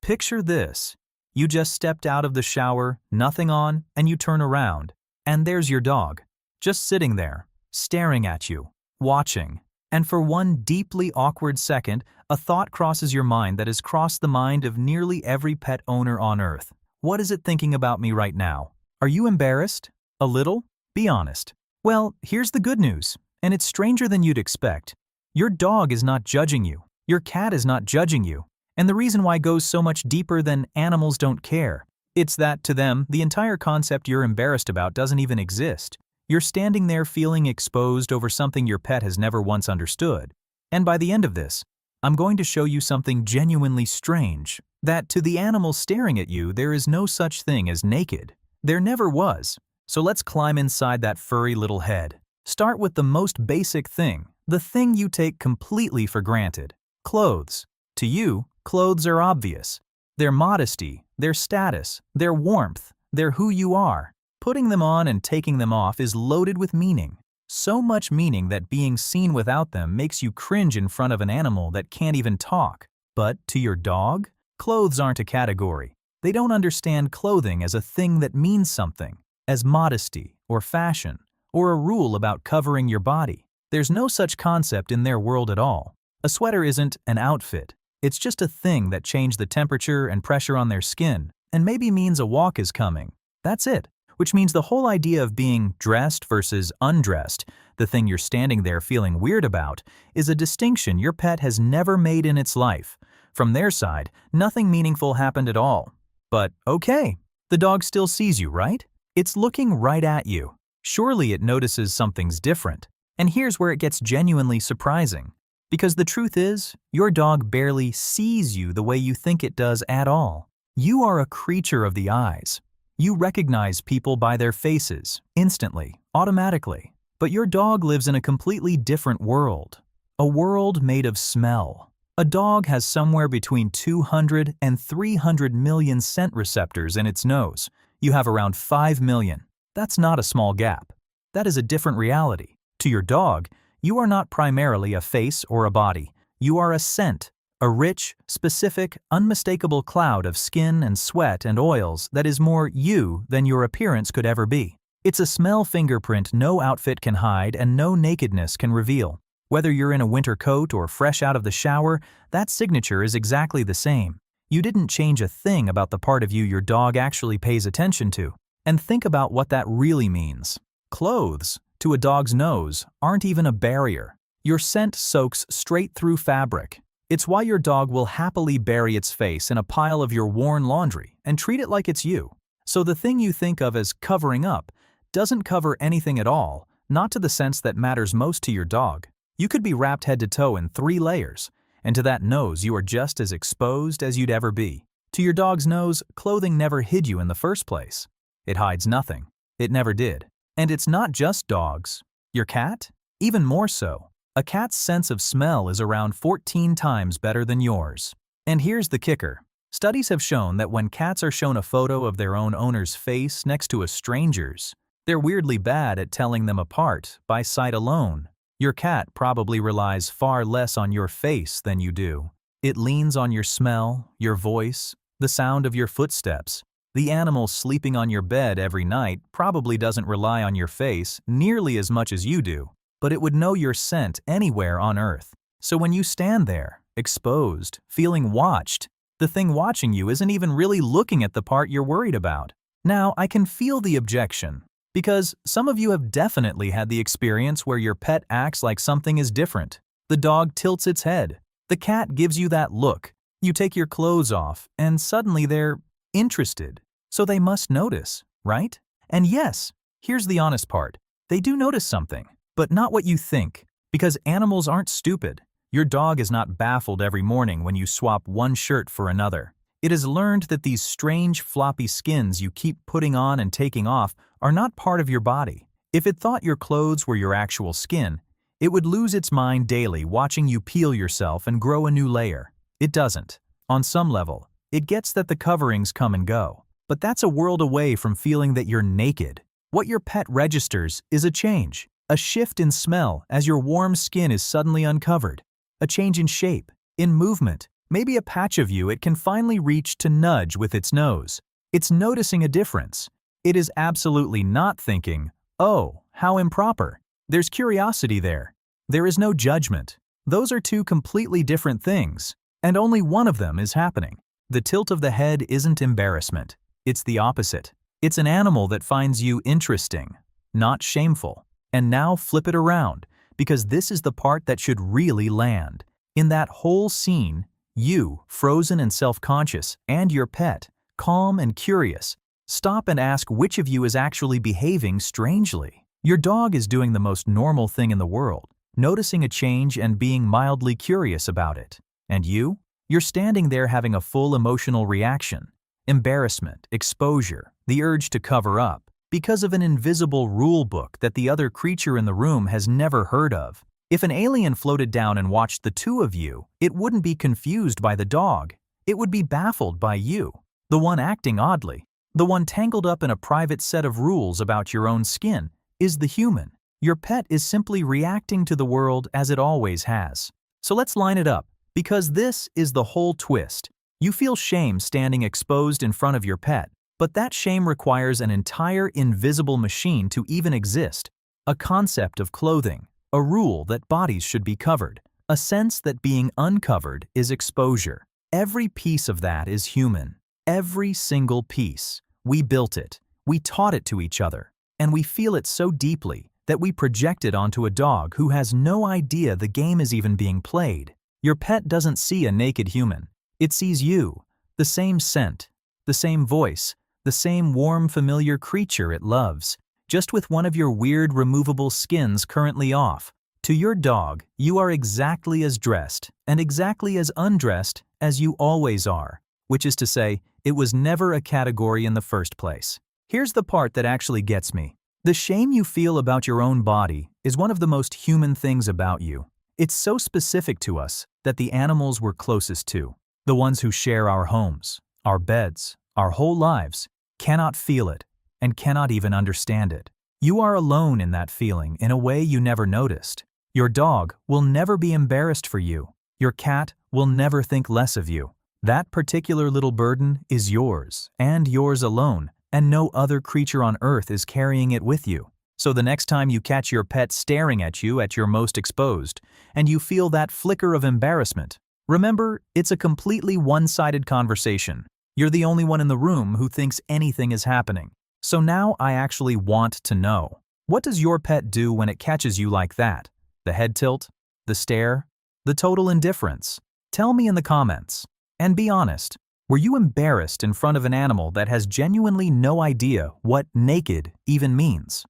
Picture this. You just stepped out of the shower, nothing on, and you turn around. And there's your dog, just sitting there, staring at you, watching. And for one deeply awkward second, a thought crosses your mind that has crossed the mind of nearly every pet owner on Earth. What is it thinking about me right now? Are you embarrassed? A little? Be honest. Well, here's the good news, and it's stranger than you'd expect. Your dog is not judging you. Your cat is not judging you. And the reason why goes so much deeper than animals don't care. It's that, to them, the entire concept you're embarrassed about doesn't even exist. You're standing there feeling exposed over something your pet has never once understood. And by the end of this, I'm going to show you something genuinely strange. That to the animal staring at you, there is no such thing as naked. There never was. So let's climb inside that furry little head. Start with the most basic thing, the thing you take completely for granted. Clothes. To you, clothes are obvious. Their modesty, their status, their warmth, they're who you are. Putting them on and taking them off is loaded with meaning. So much meaning that being seen without them makes you cringe in front of an animal that can't even talk. But to your dog, clothes aren't a category. They don't understand clothing as a thing that means something, as modesty or fashion, or a rule about covering your body. There's no such concept in their world at all. A sweater isn't an outfit. It's just a thing that changed the temperature and pressure on their skin, and maybe means a walk is coming. That's it. Which means the whole idea of being dressed versus undressed, the thing you're standing there feeling weird about, is a distinction your pet has never made in its life. From their side, nothing meaningful happened at all. But okay, the dog still sees you, right? It's looking right at you. Surely it notices something's different. And here's where it gets genuinely surprising. Because the truth is, your dog barely sees you the way you think it does at all. You are a creature of the eyes. You recognize people by their faces, instantly, automatically. But your dog lives in a completely different world. A world made of smell. A dog has somewhere between 200 and 300 million scent receptors in its nose. You have around 5 million. That's not a small gap. That is a different reality. To your dog, you are not primarily a face or a body. You are a scent, a rich, specific, unmistakable cloud of skin and sweat and oils that is more you than your appearance could ever be. It's a smell fingerprint no outfit can hide and no nakedness can reveal. Whether you're in a winter coat or fresh out of the shower, that signature is exactly the same. You didn't change a thing about the part of you your dog actually pays attention to. And think about what that really means. Clothes, to a dog's nose, aren't even a barrier. Your scent soaks straight through fabric. It's why your dog will happily bury its face in a pile of your worn laundry and treat it like it's you. So the thing you think of as covering up doesn't cover anything at all, not to the sense that matters most to your dog. You could be wrapped head to toe in 3 layers, and to that nose you are just as exposed as you'd ever be. To your dog's nose, clothing never hid you in the first place. It hides nothing. It never did. And it's not just dogs. Your cat? Even more so. A cat's sense of smell is around 14 times better than yours. And here's the kicker. Studies have shown that when cats are shown a photo of their own owner's face next to a stranger's, they're weirdly bad at telling them apart by sight alone. Your cat probably relies far less on your face than you do. It leans on your smell, your voice, the sound of your footsteps. The animal sleeping on your bed every night probably doesn't rely on your face nearly as much as you do, but it would know your scent anywhere on Earth. So when you stand there, exposed, feeling watched, the thing watching you isn't even really looking at the part you're worried about. Now, I can feel the objection, because some of you have definitely had the experience where your pet acts like something is different. The dog tilts its head. The cat gives you that look. You take your clothes off, and suddenly they're interested. So they must notice, right? And yes, here's the honest part. They do notice something, but not what you think, because animals aren't stupid. Your dog is not baffled every morning when you swap one shirt for another. It has learned that these strange floppy skins you keep putting on and taking off are not part of your body. If it thought your clothes were your actual skin, it would lose its mind daily watching you peel yourself and grow a new layer. It doesn't. On some level, it gets that the coverings come and go. But that's a world away from feeling that you're naked. What your pet registers is a change, a shift in smell as your warm skin is suddenly uncovered, a change in shape, in movement, Maybe a patch of you it can finally reach to nudge with its nose. It's noticing a difference. It is absolutely not thinking, "Oh, how improper." There's curiosity there. There is no judgment. Those are two completely different things, and only one of them is happening. The tilt of the head isn't embarrassment. It's the opposite. It's an animal that finds you interesting, not shameful. And now flip it around, because this is the part that should really land. In that whole scene, you, frozen and self-conscious, and your pet, calm and curious, stop and ask which of you is actually behaving strangely. Your dog is doing the most normal thing in the world, noticing a change and being mildly curious about it. And you? You're standing there having a full emotional reaction. Embarrassment, exposure, the urge to cover up, because of an invisible rule book that the other creature in the room has never heard of. If an alien floated down and watched the two of you, it wouldn't be confused by the dog. It would be baffled by you, the one acting oddly. The one tangled up in a private set of rules about your own skin is the human. Your pet is simply reacting to the world as it always has. So let's line it up, because this is the whole twist. You feel shame standing exposed in front of your pet, but that shame requires an entire invisible machine to even exist. A concept of clothing, a rule that bodies should be covered, a sense that being uncovered is exposure. Every piece of that is human. Every single piece. We built it, we taught it to each other, and we feel it so deeply that we project it onto a dog who has no idea the game is even being played. Your pet doesn't see a naked human. It sees you, the same scent, the same voice, the same warm, familiar creature it loves, just with one of your weird removable skins currently off. To your dog, you are exactly as dressed and exactly as undressed as you always are, which is to say, it was never a category in the first place. Here's the part that actually gets me. The shame you feel about your own body is one of the most human things about you. It's so specific to us that the animals we're closest to, the ones who share our homes, our beds, our whole lives, cannot feel it and cannot even understand it. You are alone in that feeling in a way you never noticed. Your dog will never be embarrassed for you. Your cat will never think less of you. That particular little burden is yours, and yours alone, and no other creature on earth is carrying it with you. So the next time you catch your pet staring at you at your most exposed, and you feel that flicker of embarrassment, remember, it's a completely one-sided conversation. You're the only one in the room who thinks anything is happening. So now I actually want to know. What does your pet do when it catches you like that? The head tilt? The stare? The total indifference? Tell me in the comments. And be honest, were you embarrassed in front of an animal that has genuinely no idea what naked even means?